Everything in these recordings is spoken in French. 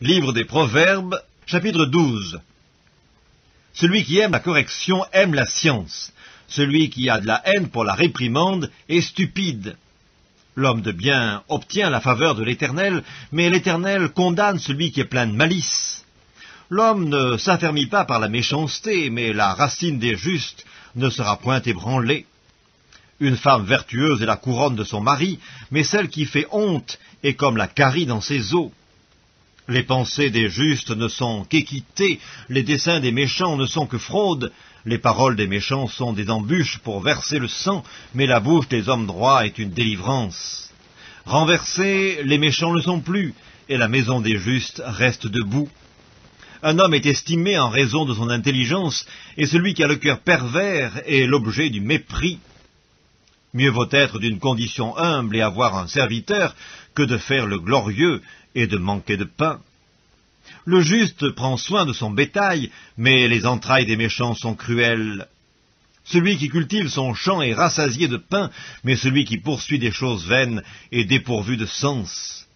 Livre des Proverbes, chapitre 12. Celui qui aime la correction aime la science. Celui qui a de la haine pour la réprimande est stupide. L'homme de bien obtient la faveur de l'Éternel, mais l'Éternel condamne celui qui est plein de malice. L'homme ne s'affermit pas par la méchanceté, mais la racine des justes ne sera point ébranlée. Une femme vertueuse est la couronne de son mari, mais celle qui fait honte est comme la carie dans ses os. Les pensées des justes ne sont qu'équité, les desseins des méchants ne sont que fraude, les paroles des méchants sont des embûches pour verser le sang, mais la bouche des hommes droits est une délivrance. Renversés, les méchants ne sont plus, et la maison des justes reste debout. Un homme est estimé en raison de son intelligence, et celui qui a le cœur pervers est l'objet du mépris. Mieux vaut être d'une condition humble et avoir un serviteur que de faire le glorieux et de manquer de pain. Le juste prend soin de son bétail, mais les entrailles des méchants sont cruelles. Celui qui cultive son champ est rassasié de pain, mais celui qui poursuit des choses vaines est dépourvu de sens.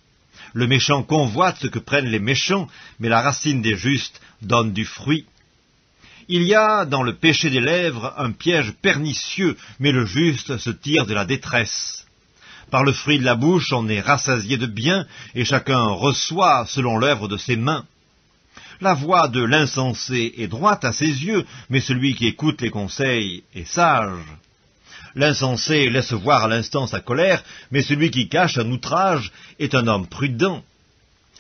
Le méchant convoite ce que prennent les méchants, mais la racine des justes donne du fruit. Il y a dans le péché des lèvres un piège pernicieux, mais le juste se tire de la détresse. Par le fruit de la bouche, on est rassasié de bien, et chacun reçoit selon l'œuvre de ses mains. La voix de l'insensé est droite à ses yeux, mais celui qui écoute les conseils est sage. L'insensé laisse voir à l'instant sa colère, mais celui qui cache un outrage est un homme prudent.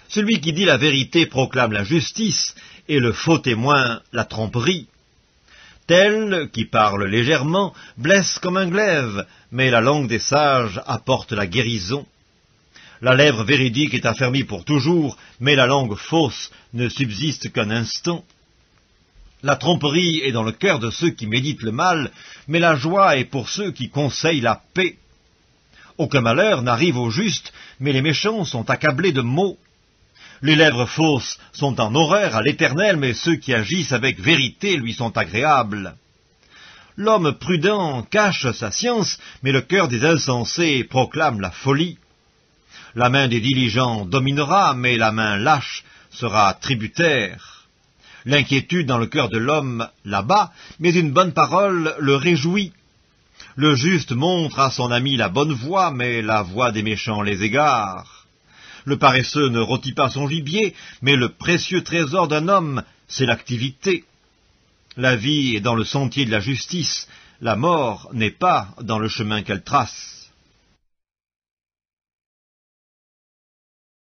Celui qui dit la vérité proclame la justice, et le faux témoin la tromperie. Tel qui parle légèrement blesse comme un glaive, mais la langue des sages apporte la guérison. La lèvre véridique est affermie pour toujours, mais la langue fausse ne subsiste qu'un instant. La tromperie est dans le cœur de ceux qui méditent le mal, mais la joie est pour ceux qui conseillent la paix. Aucun malheur n'arrive aux justes, mais les méchants sont accablés de maux. Les lèvres fausses sont en horreur à l'Éternel, mais ceux qui agissent avec vérité lui sont agréables. L'homme prudent cache sa science, mais le cœur des insensés proclame la folie. La main des diligents dominera, mais la main lâche sera tributaire. L'inquiétude dans le cœur de l'homme l'abat, mais une bonne parole le réjouit. Le juste montre à son ami la bonne voie, mais la voie des méchants les égare. Le paresseux ne rôtit pas son gibier, mais le précieux trésor d'un homme, c'est l'activité. La vie est dans le sentier de la justice, la mort n'est pas dans le chemin qu'elle trace.